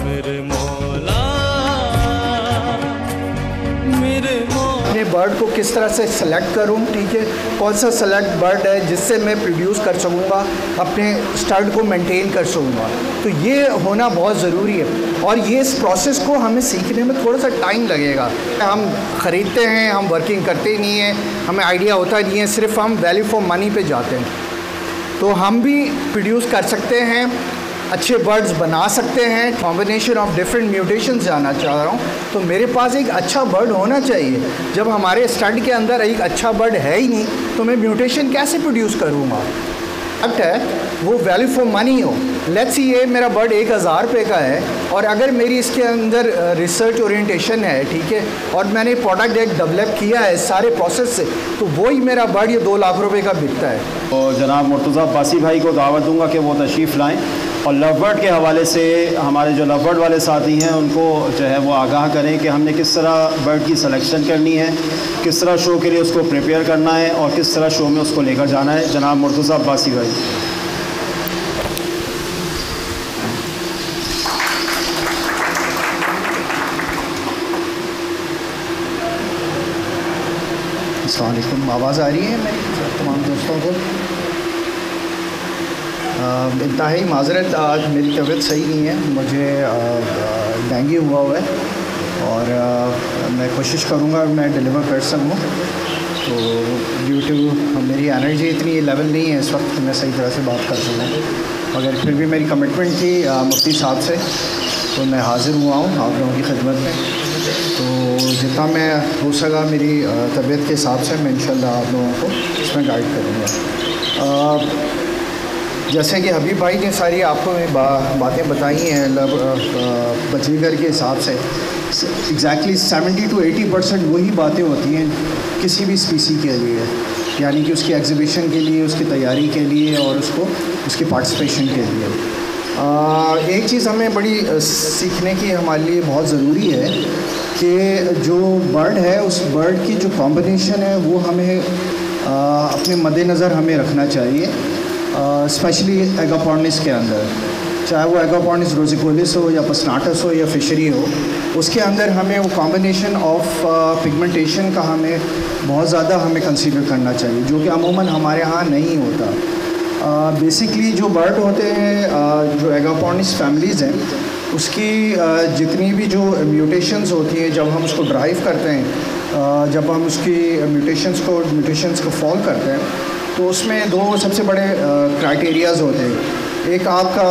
मेरे मौला, मेरे मौला। अपने बर्ड को किस तरह से सेलेक्ट करूं, ठीक है, कौन सा सेलेक्ट बर्ड है जिससे मैं प्रोड्यूस कर सकूंगा, अपने स्टड को मेंटेन कर सकूंगा, तो ये होना बहुत ज़रूरी है। और ये इस प्रोसेस को हमें सीखने में थोड़ा सा टाइम लगेगा। हम ख़रीदते हैं, हम वर्किंग करते ही नहीं हैं, हमें आइडिया होता नहीं है, सिर्फ हम वैल्यू फॉर मनी पे जाते हैं। तो हम भी प्रोड्यूस कर सकते हैं, अच्छे बर्ड्स बना सकते हैं। कॉम्बिनेशन ऑफ डिफरेंट म्यूटेशंस जानना चाह रहा हूँ, तो मेरे पास एक अच्छा बर्ड होना चाहिए। जब हमारे स्टड के अंदर एक अच्छा बर्ड है ही नहीं, तो मैं म्यूटेशन कैसे प्रोड्यूस करूँगा? फैक्ट है वो वैल्यू फॉर मनी हो। लेट्स सी ये मेरा बर्ड 1000 रुपये का है, और अगर मेरी इसके अंदर रिसर्च ओरिएंटेशन है, ठीक है, और मैंने प्रोडक्ट एक डेवलप किया है सारे प्रोसेस से, तो वही मेरा बर्ड ये 2 लाख रुपए का बिकता है। और जनाब मुर्तज़ा अब्बासी भाई को दावत दूंगा कि वो तशरीफ़ लाएँ और लव बर्ड के हवाले से हमारे जो लव बर्ड वाले साथी हैं उनको जो है वो आगाह करें कि हमने किस तरह बर्ड की सिलेक्शन करनी है, किस तरह शो के लिए उसको प्रिपेयर करना है और किस तरह शो में उसको लेकर जाना है। जनाब मुर्तज़ा अब्बासी भाई। अस्सलाम वालेकुम, आवाज़ आ रही है मेरी तमाम दोस्तों को? इंतहाई माजरत, आज मेरी तबीयत सही नहीं है, मुझे डेंगू हुआ है, और मैं कोशिश करूँगा मैं डिलीवर कर सकूँ। तो ड्यू टू मेरी एनर्जी इतनी लेवल नहीं है इस वक्त मैं सही तरह से बात कर सकूँ, मगर फिर भी मेरी कमिटमेंट थी मुफ्ती साहब से, तो मैं हाज़िर हुआ हूँ आप लोगों की खिदमत में। तो जितना मैं हो सका मेरी तबीयत के हिसाब से मैं इंशाल्लाह आप लोगों को इसमें गाइड करूँगा। जैसे कि हबीब भाई ने सारी आपको बातें बताई हैं बजरीगर के हिसाब से, एग्जैक्टली 70 to 80% वही बातें होती हैं किसी भी स्पीसी के लिए, यानी कि उसकी एग्ज़िबिशन के लिए, उसकी तैयारी के लिए और उसकी पार्टिसिपेशन के लिए। एक चीज़ हमें बड़ी सीखने की हमारे लिए बहुत ज़रूरी है कि जो बर्ड है उस बर्ड की जो कॉम्बिनेशन है वो हमें अपने मद्देनज़र हमें रखना चाहिए, स्पेशली एगापोर्निस के अंदर, चाहे वो एगापोर्निस रोजिकोलिस हो या पसनाटस हो या फिशरी हो, उसके अंदर हमें वो कॉम्बिनेशन ऑफ पिगमेंटेशन का हमें बहुत ज़्यादा हमें कंसीडर करना चाहिए, जो कि अमूमन हमारे यहाँ नहीं होता। बेसिकली जो बर्ड होते हैं जो एगापोर्निस फैमिलीज़ हैं, उसकी जितनी भी जो म्यूटेशंस होती हैं, जब हम उसको ड्राइव करते हैं, जब हम उसकी म्यूटेशंस को फॉलो करते हैं, तो उसमें 2 सबसे बड़े क्राइटेरियाज़ होते हैं। एक आपका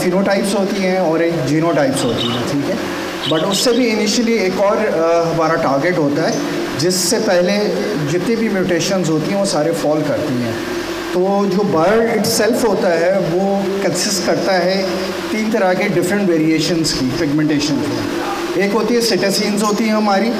फिनोटाइप्स होती हैं और एक जीनोटाइप्स होती हैं, ठीक है। बट उससे भी इनिशियली एक और हमारा टारगेट होता है, जिससे पहले जितनी भी म्यूटेशंस होती हैं वो सारे फॉल करती हैं। तो जो बर्ड इटसेल्फ होता है वो कंसिस्ट करता है 3 तरह के डिफरेंट वेरिएशंस की पिगमेंटेशन की। एक होती है सिटासीन्स होती है हमारी,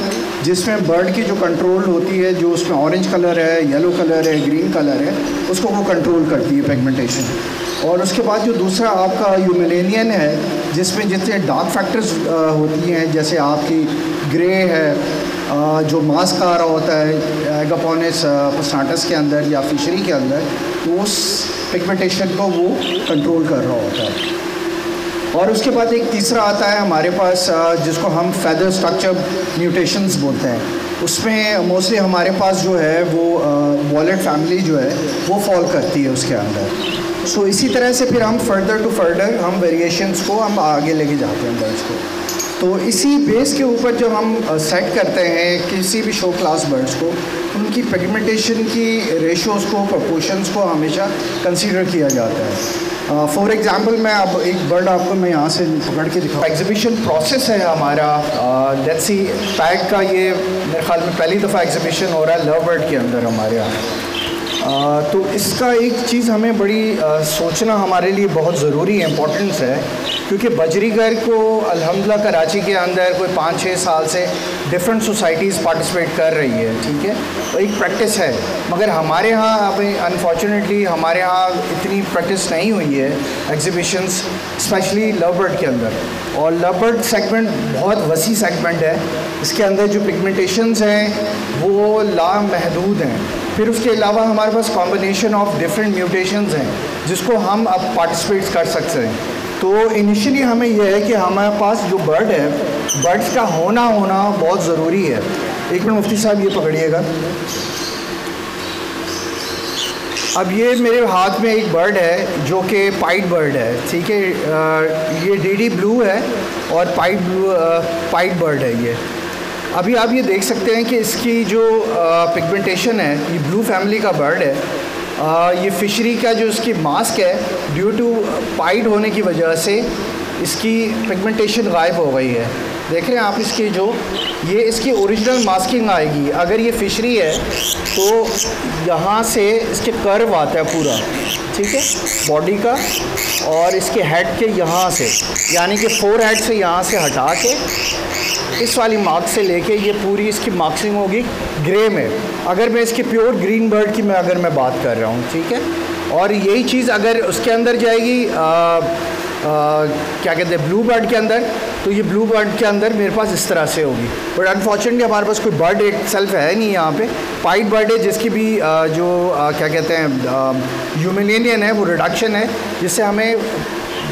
जिसमें बर्ड की जो कंट्रोल होती है, जो उसमें ऑरेंज कलर है, येलो कलर है, ग्रीन कलर है, उसको वो कंट्रोल करती है पिगमेंटेशन। और उसके बाद जो दूसरा आपका यूमेलेनियन है, जिसमें जितने डार्क फैक्टर्स होती हैं, जैसे आपकी ग्रे है, जो मास्क आ रहा होता है एगापोर्निस पसनाटस के अंदर या फिशरी के अंदर, तो उस पिगमेंटेशन को वो कंट्रोल कर रहा होता है। और उसके बाद एक तीसरा आता है हमारे पास, जिसको हम फेदर स्ट्रक्चर म्यूटेशंस बोलते हैं। उसमें मोस्टली हमारे पास जो है वो वॉलेट फैमिली जो है वो फॉल करती है उसके अंदर। सो इसी तरह से फिर हम फर्दर हम वेरिएशंस को हम आगे लेके जाते हैं बर्ड्स को। तो इसी बेस के ऊपर जब हम सेट करते हैं किसी भी शो क्लास बर्ड्स को, उनकी पिगमेंटेशन की रेशोज़ को, प्रोपोर्शंस को हमेशा कंसीडर किया जाता है। फॉर एग्ज़ाम्पल मैं अब एक बर्ड आपको मैं यहाँ से पकड़ के दिखाऊँ। एग्ज़िबिशन प्रोसेस है हमारा, लेट्स सी पैक का ये मेरे ख्याल में पहली दफ़ा एग्ज़िबिशन हो रहा है लव बर्ड के अंदर हमारे यहाँ। तो इसका एक चीज़ हमें बड़ी सोचना हमारे लिए बहुत ज़रूरी है, इम्पोर्टेंस है, क्योंकि बजरीगर को अल्हम्दुलिल्लाह कराची के अंदर कोई 5-6 साल से डिफरेंट सोसाइटीज़ पार्टिसिपेट कर रही है, ठीक है, तो एक प्रैक्टिस है। मगर हमारे यहाँ अभी अनफॉर्चुनेटली हमारे यहाँ इतनी प्रैक्टिस नहीं हुई है एग्जीबिशंस, स्पेशली लव बर्ड के अंदर। और लव बर्ड सेगमेंट बहुत वसी सेगमेंट है, इसके अंदर जो पिगमेंटेशंस हैं वो लामहदूद हैं। फिर उसके अलावा हमारे पास कॉम्बिनेशन ऑफ डिफरेंट म्यूटेशंस हैं जिसको हम अब पार्टिसिपेट कर सकते हैं। तो इनिशियली हमें यह है कि हमारे पास जो बर्ड है, बर्ड्स का होना बहुत ज़रूरी है। एक मिनट मुफ्ती साहब ये पकड़िएगा। अब ये मेरे हाथ में एक बर्ड है जो कि पाइट बर्ड है, ठीक है। ये डीडी ब्लू है और पाइट बर्ड है ये। अभी आप ये देख सकते हैं कि इसकी जो पिगमेंटेशन है, ये ब्लू फैमिली का बर्ड है। ये फिशरी का जो इसकी मास्क है, ड्यू टू पाइट होने की वजह से इसकी पिगमेंटेशन गायब हो गई है। देख रहे हैं आप इसकी जो ये इसकी ओरिजिनल मास्किंग आएगी। अगर ये फिशरी है तो यहाँ से इसके कर्व आता है पूरा, ठीक है, बॉडी का, और इसके हेड के यहाँ से, यानी कि फोर हेड से यहाँ से हटा के इस वाली मार्क से लेके ये पूरी इसकी मार्किंग होगी ग्रे में। अगर मैं इसके प्योर ग्रीन बर्ड की अगर मैं बात कर रहा हूँ, ठीक है। और यही चीज़ अगर उसके अंदर जाएगी क्या कहते हैं ब्लू बर्ड के अंदर, तो ये ब्लू बर्ड के अंदर मेरे पास इस तरह से होगी। बट अनफॉर्चुनेटली हमारे पास कोई बर्ड इट सेल्फ है नहीं यहाँ पे। पाइट बर्ड है जिसकी भी क्या कहते हैं ह्यूमिलियन है, वो रिडक्शन है, जिससे हमें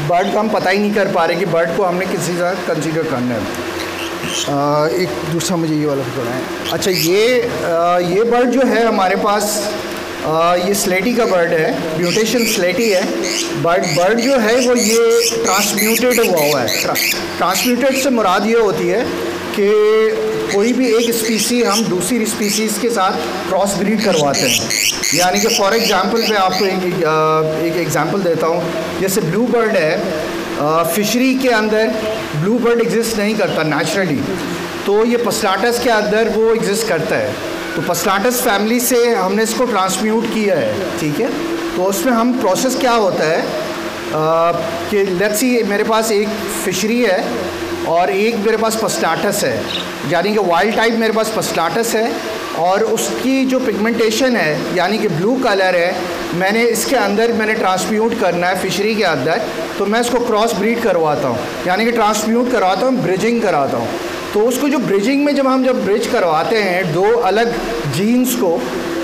बर्ड का हम पता ही नहीं कर पा रहे कि बर्ड को हमने किसी तरह कंसीडर करना है। एक दूसरा मुझे ये वाला पकड़ा है। अच्छा, ये बर्ड जो है हमारे पास ये स्लेटी का बर्ड है, म्यूटेशन स्लेटी है। बर्ड जो है वो ये ट्रांसम्यूटेड हुआ है। ट्रांसम्यूटेड से मुराद ये होती है कि कोई भी एक स्पीसी हम दूसरी स्पीसीज़ के साथ क्रॉस ब्रीड करवाते हैं। यानी कि फॉर एग्जांपल मैं आपको एक एग्जांपल देता हूँ। जैसे ब्लू बर्ड है, फिशरी के अंदर ब्लू बर्ड एग्जिस्ट नहीं करता नेचुरली, तो ये पस्टाटस के अंदर वो एग्जिस्ट करता है। तो पस्टाटस फैमिली से हमने इसको ट्रांसम्यूट किया है, ठीक है। तो उसमें हम प्रोसेस क्या होता है कि लेट्स सी मेरे पास एक फिशरी है और एक मेरे पास पस्टाटस है, यानी कि वाइल्ड टाइप मेरे पास पस्टाटस है, और उसकी जो पिगमेंटेशन है यानी कि ब्लू कलर है, मैंने इसके अंदर मैंने ट्रांसम्यूट करना है फिशरी के अंदर, तो मैं इसको क्रॉस ब्रीड करवाता हूँ, यानी कि ट्रांसम्यूट करवाता हूँ, ब्रिजिंग कराता हूँ। तो उसको जो ब्रिजिंग में जब हम ब्रिज करवाते हैं दो अलग जीन्स को,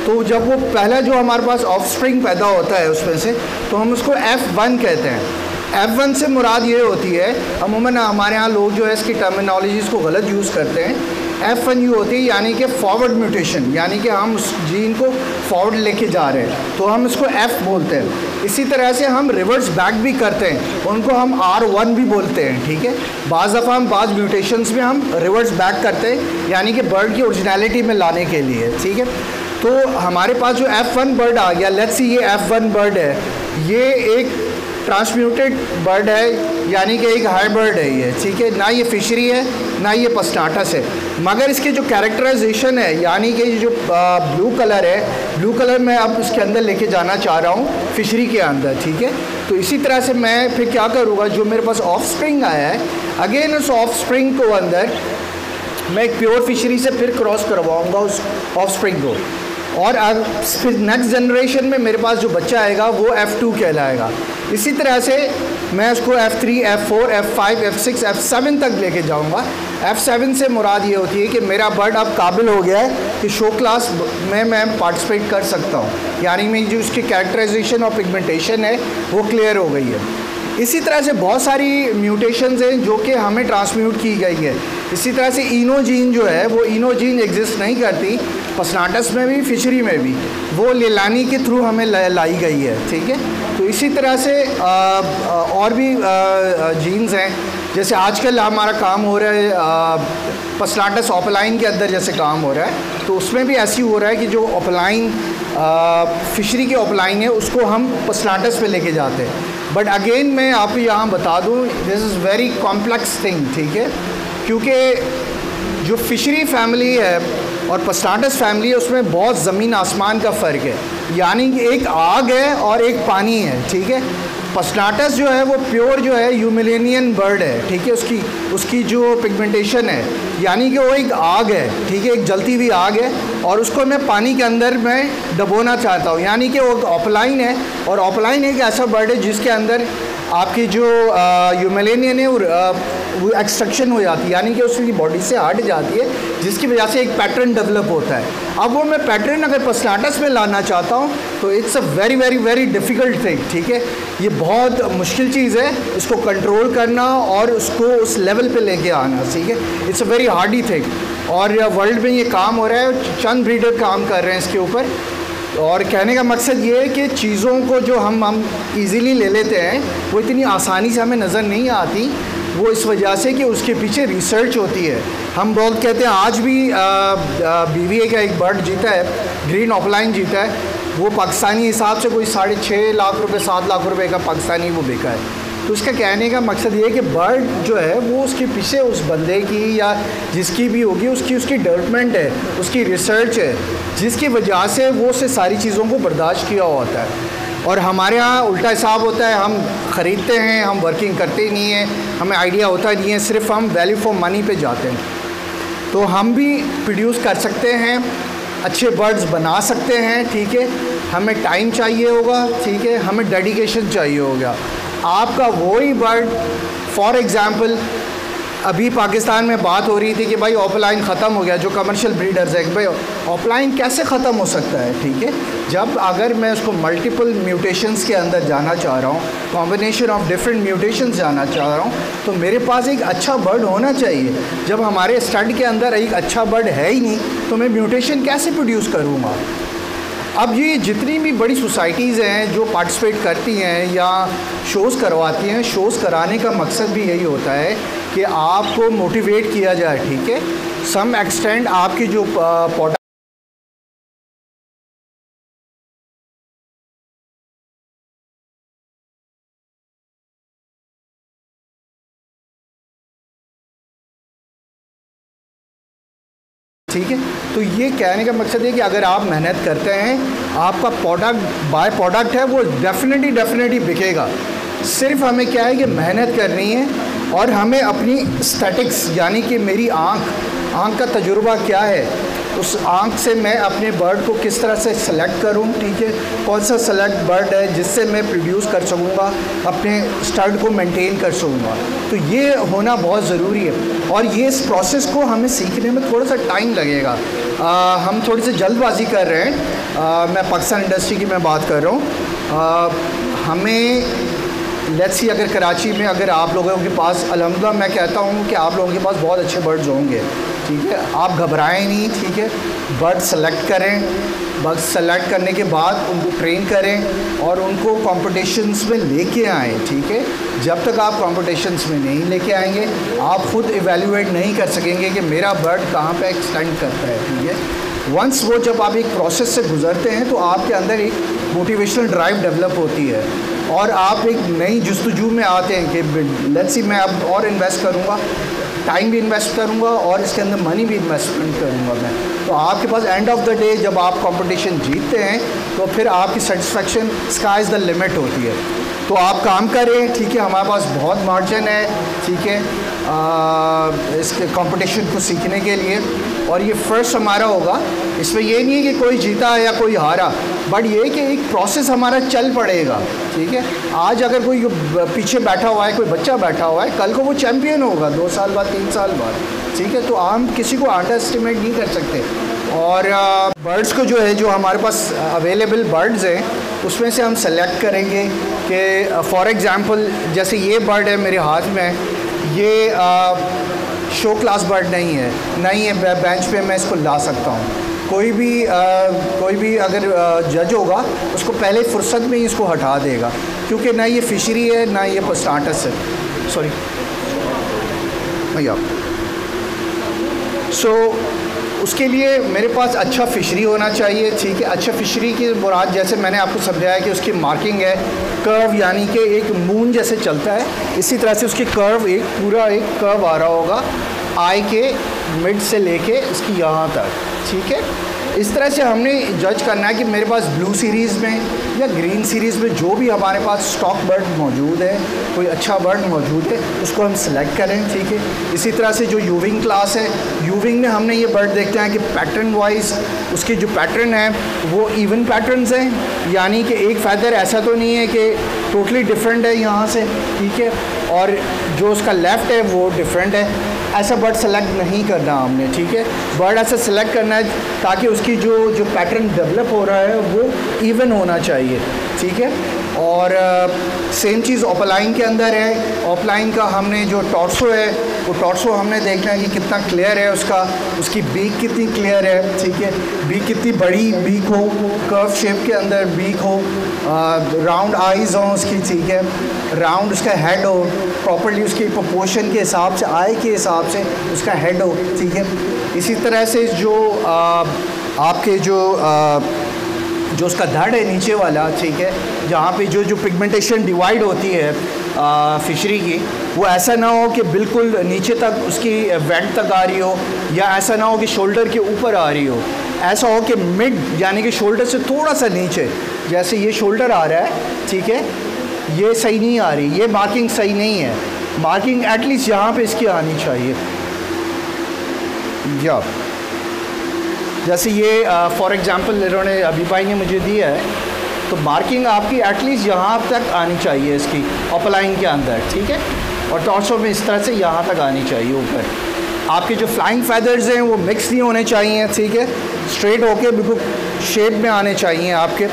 तो जब वो पहला जो हमारे पास ऑफस्प्रिंग पैदा होता है उसमें से, तो हम उसको F1 कहते हैं। F1 से मुराद ये होती है, अमूमन हमारे यहाँ लोग जो है इसकी टर्मिनोलॉजीज़ को गलत यूज़ करते हैं। F1 यू होती है यानी कि फॉरवर्ड म्यूटेशन, यानी कि हम उस जीन को फॉरवर्ड लेके जा रहे हैं, तो हम इसको F बोलते हैं। इसी तरह से हम रिवर्स बैक भी करते हैं, उनको हम R1 भी बोलते हैं, ठीक है। बाज़ दफ़ा हम बाज़ म्यूटेशंस में हम रिवर्स बैक करते हैं, यानी कि बर्ड की ओरिजिनलिटी में लाने के लिए, ठीक है। तो हमारे पास जो F1 बर्ड आ गया, लेट्स सी ये F1 बर्ड है, ये एक ट्रांसम्यूटेड बर्ड है, यानी कि एक हाइब्रिड है ये, ठीक है। ना ये फिशरी है ना ये पस्टाटस है, मगर इसके जो कैरेक्टराइजेशन है, यानी कि जो ब्लू कलर है, ब्लू कलर मैं अब इसके अंदर लेके जाना चाह रहा हूँ फिशरी के अंदर, ठीक है। तो इसी तरह से मैं फिर क्या करूँगा, जो मेरे पास ऑफ स्प्रिंग आया है, अगेन उस ऑफ स्प्रिंग को अंदर मैं एक प्योर फिशरी से फिर क्रॉस करवाऊँगा उस ऑफ स्प्रिंग को, और फिर नेक्स्ट जनरेशन में मेरे पास जो बच्चा आएगा वो F2 कहलाएगा। इसी तरह से मैं उसको F3, F4, F5, F6, F7 तक लेके जाऊंगा। F7 से मुराद ये होती है कि मेरा बर्ड अब काबिल हो गया है कि शो क्लास में मैं पार्टिसिपेट कर सकता हूँ, यानी मैं जो उसकी कैरेक्टराइजेशन और पिगमेंटेशन है वो क्लियर हो गई है। इसी तरह से बहुत सारी म्यूटेशंस हैं जो कि हमें ट्रांसम्यूट की गई है। इसी तरह से इनोजीन जो है वो इनोजीन एग्जिस्ट नहीं करती, पस्टाटस में भी फिशरी में भी, वो लेलानी के थ्रू हमें लाई गई है, ठीक है। तो इसी तरह से और भी जीन्स हैं, जैसे आजकल हमारा काम हो रहा है पस्टाटस ओपलाइन के अंदर जैसे काम हो रहा है, तो उसमें भी ऐसी हो रहा है कि जो ओपलाइन फिशरी के ओपलाइन है उसको हम पस्टाटस पे लेके जाते हैं। बट अगेन मैं आपको यहाँ बता दूँ, this is very complex thing, ठीक है, क्योंकि जो फिशरी फैमिली है और पस्टाटस फैमिली है उसमें बहुत ज़मीन आसमान का फ़र्क है, यानी कि एक आग है और एक पानी है, ठीक है। पस्टाटस जो है वो प्योर जो है ह्यूमिलियन बर्ड है, ठीक है, उसकी जो पिगमेंटेशन है यानी कि वो एक आग है, ठीक है, एक जलती हुई आग है, और उसको मैं पानी के अंदर मैं डबोना चाहता हूँ। यानी कि वो ऑफलाइन है, और ऑफलाइन एक ऐसा बर्ड है जिसके अंदर आपकी जो ह्यूमेलेनियन है वो एक्सट्रक्शन हो जाती है, यानी कि उसकी बॉडी से हट जाती है, जिसकी वजह से एक पैटर्न डेवलप होता है। अब वो मैं पैटर्न अगर पस्नाटस में लाना चाहता हूँ तो it's a very very very difficult thing, ठीक है। ये बहुत मुश्किल चीज़ है इसको कंट्रोल करना और उसको उस लेवल पे लेके आना, ठीक है। It's a very Hardy thing, और वर्ल्ड में ये काम हो रहा है, चंद ब्रीडर काम कर रहे हैं इसके ऊपर। और कहने का मकसद ये है कि चीज़ों को जो हम इजीली ले लेते हैं वो इतनी आसानी से हमें नज़र नहीं आती, वो इस वजह से कि उसके पीछे रिसर्च होती है। हम बहुत कहते हैं, आज भी BVA का एक बर्ड जीता है, ग्रीन ऑफलाइन जीता है, वो पाकिस्तानी हिसाब से कोई 6.5 लाख रुपए 7 लाख रुपए का पाकिस्तानी वो बिका है। तो उसका कहने का मकसद ये है कि बर्ड जो है वो उसके पीछे उस बंदे की या जिसकी भी होगी उसकी डेवलपमेंट है, उसकी रिसर्च है, जिसकी वजह से वो से सारी चीज़ों को बर्दाश्त किया होता है। और हमारे यहाँ उल्टा हिसाब होता है, हम ख़रीदते हैं, हम वर्किंग करते ही नहीं हैं, हमें आइडिया होता नहीं है, सिर्फ हम वैल्यू फॉर मनी पे जाते हैं। तो हम भी प्रोड्यूस कर सकते हैं, अच्छे बर्ड्स बना सकते हैं, ठीक है। हमें टाइम चाहिए होगा, ठीक है, हमें डेडिकेशन चाहिए होगा। आपका वही बर्ड, फॉर एग्ज़ाम्पल अभी पाकिस्तान में बात हो रही थी कि भाई ऑफलाइन ख़त्म हो गया, जो कमर्शियल ब्रीडर्स है, भाई ऑफलाइन कैसे ख़त्म हो सकता है, ठीक है। जब अगर मैं उसको मल्टीपल म्यूटेशंस के अंदर जाना चाह रहा हूँ, कॉम्बिनेशन ऑफ डिफरेंट म्यूटेशंस जाना चाह रहा हूँ, तो मेरे पास एक अच्छा बर्ड होना चाहिए। जब हमारे स्टड के अंदर एक अच्छा बर्ड है ही नहीं तो मैं म्यूटेशन कैसे प्रोड्यूस करूँगा। अब ये जितनी भी बड़ी सोसाइटीज़ हैं जो पार्टिसिपेट करती हैं या शोज़ करवाती हैं, शोज़ कराने का मकसद भी यही होता है कि आपको मोटिवेट किया जाए, ठीक है। सम एक्सटेंड आपकी जो प्रोडक्ट ठीक है। तो ये कहने का मकसद है कि अगर आप मेहनत करते हैं, आपका प्रोडक्ट बाय प्रोडक्ट है वो डेफिनेटली बिकेगा। सिर्फ हमें क्या है कि मेहनत करनी है, और हमें अपनी स्टैटिक्स यानी कि मेरी आँख का तजुर्बा क्या है, उस आँख से मैं अपने बर्ड को किस तरह से सेलेक्ट करूं, ठीक है, कौन सा सेलेक्ट बर्ड है जिससे मैं प्रोड्यूस कर सकूंगा, अपने स्टड को मेंटेन कर सकूंगा। तो ये होना बहुत ज़रूरी है, और ये इस प्रोसेस को हमें सीखने में थोड़ा सा टाइम लगेगा। हम थोड़ी सी जल्दबाजी कर रहे हैं। मैं पाकिस्तान इंडस्ट्री की मैं बात कर रहा हूँ। हमें लेट्स सी अगर कराची में अगर आप लोगों के पास, अल्हम्दुलिल्लाह मैं कहता हूँ कि आप लोगों के पास बहुत अच्छे बर्ड्स होंगे, ठीक है। आप घबराएं नहीं, ठीक है। बर्ड सेलेक्ट करें, बर्ड सेलेक्ट करने के बाद उनको ट्रेन करें और उनको कॉम्पिटिशन्स में लेके आएँ, ठीक है। जब तक आप कॉम्पिटिशन्स में नहीं लेके आएंगे, आप खुद इवेल्युएट नहीं कर सकेंगे कि मेरा बर्ड कहाँ पे एक्सटेंड करता है, ठीक है। वंस वो जब आप एक प्रोसेस से गुजरते हैं तो आपके अंदर एक मोटिवेशनल ड्राइव डेवलप होती है, और आप एक नई जस्तजू में आते हैं कि लेट्स सी मैं अब और इन्वेस्ट करूँगा, टाइम भी इन्वेस्ट करूँगा और इसके अंदर मनी भी इन्वेस्टमेंट करूँगा मैं। तो आपके पास एंड ऑफ द डे जब आप कंपटीशन जीतते हैं तो फिर आपकी satisfaction sky is the limit होती है। तो आप काम करें, ठीक है। हमारे पास बहुत मार्जिन है, ठीक है, इसके कंपटीशन को सीखने के लिए, और ये फर्स्ट हमारा होगा। इसमें ये नहीं है कि कोई जीता या कोई हारा, बट ये है कि एक प्रोसेस हमारा चल पड़ेगा, ठीक है। आज अगर कोई पीछे बैठा हुआ है, कोई बच्चा बैठा हुआ है, कल को वो चैम्पियन होगा 2 साल बाद, 3 साल बाद, ठीक है। तो हम किसी को अंडर एस्टिमेट नहीं कर सकते। और बर्ड्स को जो है, जो हमारे पास अवेलेबल बर्ड्स हैं, उसमें से हम सेलेक्ट करेंगे कि फॉर एग्ज़ाम्पल जैसे ये बर्ड है मेरे हाथ में, ये शो क्लास बर्ड नहीं है बेंच पे मैं इसको ला सकता हूँ। कोई भी अगर जज होगा उसको पहले फुर्सत में ही इसको हटा देगा, क्योंकि ना ये फिशरी है ना ये पस्टाटस है, सॉरी भैया। सो उसके लिए मेरे पास अच्छा फ़िशरी होना चाहिए, ठीक है। अच्छा फ़िशरी की मुराद जैसे मैंने आपको समझाया कि उसकी मार्किंग है कर्व, यानी कि एक मून जैसे चलता है इसी तरह से उसकी कर्व, एक पूरा एक कर्व आ रहा होगा आई के मिड से लेके इसकी यहाँ तक, ठीक है। इस तरह से हमने जज करना है कि मेरे पास ब्लू सीरीज़ में या ग्रीन सीरीज़ में जो भी हमारे पास स्टॉक बर्ड मौजूद है, कोई अच्छा बर्ड मौजूद है, उसको हम सिलेक्ट करें, ठीक है। इसी तरह से जो यूविंग क्लास है, यूविंग में हमने ये बर्ड देखते हैं कि पैटर्न वाइज उसके जो पैटर्न है वो इवन पैटर्न्स हैं, यानी कि एक फैदर ऐसा तो नहीं है कि टोटली डिफरेंट है यहाँ से, ठीक है, और जो उसका लेफ़्ट है वो डिफरेंट है। ऐसा बर्ड सेलेक्ट नहीं करना हमने, ठीक है। बर्ड ऐसा सेलेक्ट करना है ताकि उसकी जो पैटर्न डेवलप हो रहा है वो इवन होना चाहिए, ठीक है। और सेम चीज़ ऑपलाइन के अंदर है। ऑपलाइन का हमने जो टॉर्सो है वो टॉर्सो हमने देखना है कि कितना क्लियर है उसकी बीक कितनी क्लियर है, ठीक है। बीक कितनी बड़ी बीक हो, कर्व शेप के अंदर बीक हो, राउंड आइज़ हों उसकी, ठीक है, राउंड उसका हेड हो, प्रॉपर्ली उसकी प्रोपोर्शन के हिसाब से, आई के हिसाब से उसका हेड हो, ठीक है। इसी तरह से जो आपके जो उसका धड़ है नीचे वाला, ठीक है, जहाँ पे जो पिगमेंटेशन डिवाइड होती है फिशरी की, वो ऐसा ना हो कि बिल्कुल नीचे तक उसकी वेंट तक आ रही हो, या ऐसा ना हो कि शोल्डर के ऊपर आ रही हो। ऐसा हो कि मिड यानी कि शोल्डर से थोड़ा सा नीचे, जैसे ये शोल्डर आ रहा है, ठीक है, ये सही नहीं आ रही, ये मार्किंग सही नहीं है। मार्किंग एटलीस्ट यहाँ पे इसकी आनी चाहिए, या जैसे ये फॉर एग्ज़ाम्पल इन्होंने अभी भाई ने मुझे दिया है, तो मार्किंग आपकी एटलीस्ट यहाँ तक आनी चाहिए इसकी ऑपलाइन के अंदर, ठीक है, और टॉर्सो में इस तरह से यहाँ तक आनी चाहिए ऊपर। आपके जो फ्लाइंग फैदर्स हैं वो मिक्स नहीं होने चाहिए, ठीक है, स्ट्रेट होके बिल्कुल शेप में आने चाहिए आपके।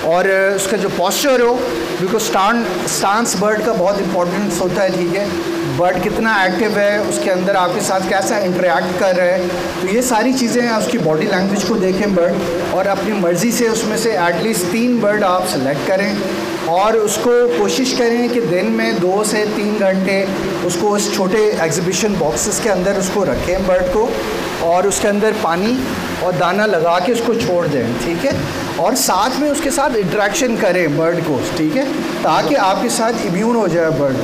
और उसका जो पॉस्चर हो बिल्कुल स्टांस बर्ड का बहुत इंपॉर्टेंस होता है, ठीक है। बर्ड कितना एक्टिव है, उसके अंदर आपके साथ कैसा इंटरेक्ट कर रहा है, तो ये सारी चीज़ें हैं। उसकी बॉडी लैंग्वेज को देखें बर्ड, और अपनी मर्ज़ी से उसमें से एटलीस्ट 3 बर्ड आप सेलेक्ट करें, और उसको कोशिश करें कि दिन में 2 से 3 घंटे उसको उस छोटे एग्जीबिशन बॉक्सेस के अंदर उसको रखें बर्ड को, और उसके अंदर पानी और दाना लगा के उसको छोड़ दें, ठीक है। और साथ में उसके साथ इंटरेक्शन करें बर्ड को, ठीक है, ताकि आपके साथ इम्यून हो जाए बर्ड,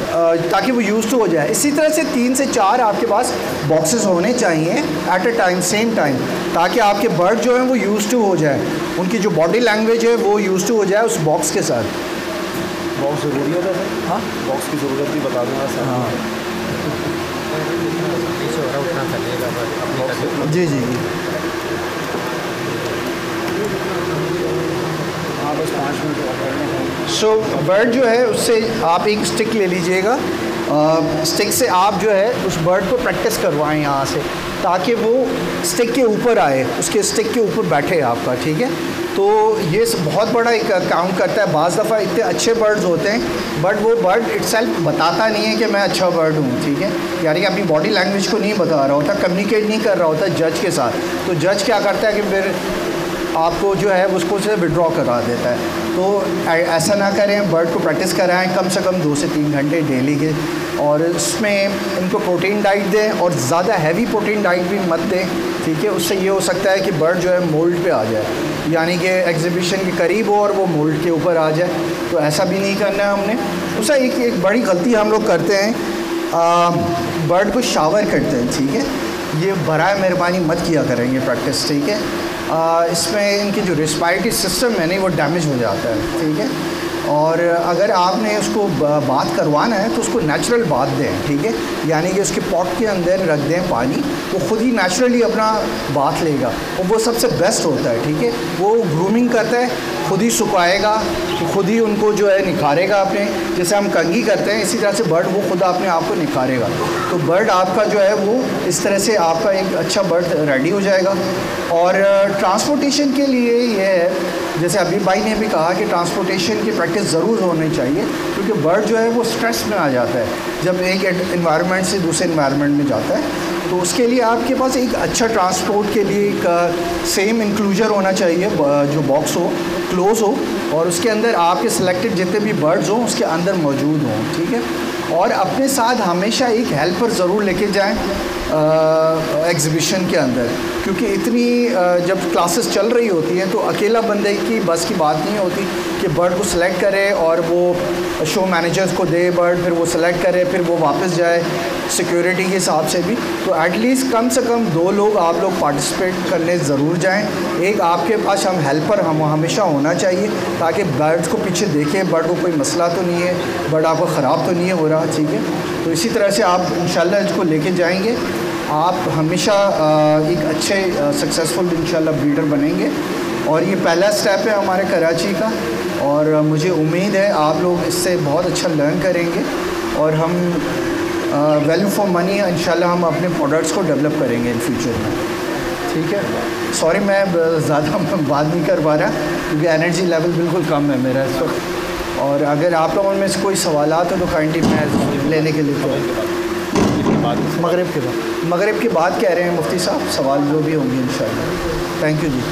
ताकि वो यूज़ टू हो जाए। इसी तरह से 3 से 4 आपके पास बॉक्सेस होने चाहिए at a time, same time, ताकि आपके बर्ड जो है वो यूज़ टू हो जाए, उनकी जो बॉडी लैंग्वेज है वो यूज़ टू हो जाए उस बॉक्स के साथ। बॉक्स ज़रूरी होता है? हाँ, बॉक्स की ज़रूरत भी बता दूँगा सर। हाँ जी जी जी, हाँ बस 5 मिनट। सो बर्ड जो है उससे आप एक स्टिक ले लीजिएगा, स्टिक से आप जो है उस बर्ड को प्रैक्टिस करवाएं यहाँ से, ताकि वो स्टिक के ऊपर आए, उसके स्टिक के ऊपर बैठे आपका, ठीक है। तो ये बहुत बड़ा एक काउंट करता है। बाज़ दफ़ा इतने अच्छे बर्ड्स होते हैं बट वो बर्ड इटसेल्फ बताता नहीं है कि मैं अच्छा बर्ड हूँ, ठीक है, यानी कि अपनी बॉडी लैंग्वेज को नहीं बता रहा होता, कम्युनिकेट नहीं कर रहा होता जज के साथ। तो जज क्या करता है कि फिर आपको जो है उसको से विड्रॉ करा देता है। तो ऐसा ना करें, बर्ड को प्रैक्टिस कराएं कम से कम 2 से 3 घंटे डेली के, और इसमें इनको प्रोटीन डाइट दें, और ज़्यादा हैवी प्रोटीन डाइट भी मत दें, ठीक है। उससे ये हो सकता है कि बर्ड जो है मोल्ड पे आ जाए, यानी कि एग्जीबिशन के करीब हो और वो मोल्ड के ऊपर आ जाए, तो ऐसा भी नहीं करना है हमने। उससे एक बड़ी गलती हम लोग करते हैं, बर्ड को शावर करते हैं, ठीक है, ये बराए मेहरबानी मत किया करेंगे प्रैक्टिस, ठीक है। इसमें इनकी जो रिस्पायरेटरी सिस्टम है नहीं वो डैमेज हो जाता है, ठीक है। और अगर आपने उसको बात करवाना है तो उसको नेचुरल बात दें, ठीक है, यानी कि उसके पॉट के अंदर रख दें पानी, वो खुद ही नेचुरली अपना बात लेगा, और वो सबसे बेस्ट होता है, ठीक है। वो ग्रूमिंग करता है, खुद ही सुखाएगा, तो खुद ही उनको जो है निखारेगा अपने, जैसे हम कंघी करते हैं इसी तरह से बर्ड वो खुद अपने आप को निखारेगा। तो बर्ड आपका जो है वो इस तरह से आपका एक अच्छा बर्ड रेडी हो जाएगा। और ट्रांसपोर्टेशन के लिए ये है, जैसे अभी भाई ने भी कहा कि ट्रांसपोर्टेशन की प्रैक्टिस ज़रूर होनी चाहिए, क्योंकि बर्ड जो है वो स्ट्रेस में आ जाता है जब एक एनवायरनमेंट से दूसरे एनवायरनमेंट में जाता है। तो उसके लिए आपके पास एक अच्छा ट्रांसपोर्ट के लिए एक सेम इंक्लूजर होना चाहिए, जो बॉक्स हो, क्लोज हो, और उसके अंदर आपके सिलेक्टेड जितने भी बर्ड्स हों उसके अंदर मौजूद हों, ठीक है। और अपने साथ हमेशा एक हेल्पर ज़रूर लेके जाएं, एग्ज़िबिशन के अंदर, क्योंकि इतनी जब क्लासेस चल रही होती हैं तो अकेला बंदे की बस की बात नहीं होती कि बर्ड को सिलेक्ट करे और वो शो मैनेजर्स को दे बर्ड, फिर वो सिलेक्ट करे, फिर वो वापस जाए सिक्योरिटी के हिसाब से भी। तो एटलीस्ट कम से कम 2 लोग आप लोग पार्टिसिपेट करने ज़रूर जाएं। एक आपके पास हम हेल्पर हम हमेशा होना चाहिए ताकि बर्ड्स को पीछे देखें, बर्ड को कोई मसला तो नहीं है, बर्ड आपको ख़राब तो नहीं हो रहा, ठीक है। तो इसी तरह से आप इंशाल्लाह इसको लेके जाएंगे, आप हमेशा एक अच्छे सक्सेसफुल इंशाल्लाह ब्रीडर बनेंगे। और ये पहला स्टेप है हमारे कराची का, और मुझे उम्मीद है आप लोग इससे बहुत अच्छा लर्न करेंगे और हम वैल्यू फॉर मनी इंशाल्लाह हम अपने प्रोडक्ट्स को डेवलप करेंगे इन फ्यूचर में, ठीक है। सॉरी मैं ज़्यादा बात नहीं कर पा रहा क्योंकि एनर्जी लेवल बिल्कुल कम है मेरा इस वक्त। और अगर आप लोगों में से कोई सवालात हो तो काइंडली मैं लेने के लिए मगरिब के बाद कह रहे हैं मुफ्ती साहब, सवाल जो भी होंगे इंशाल्लाह। Thank you ji.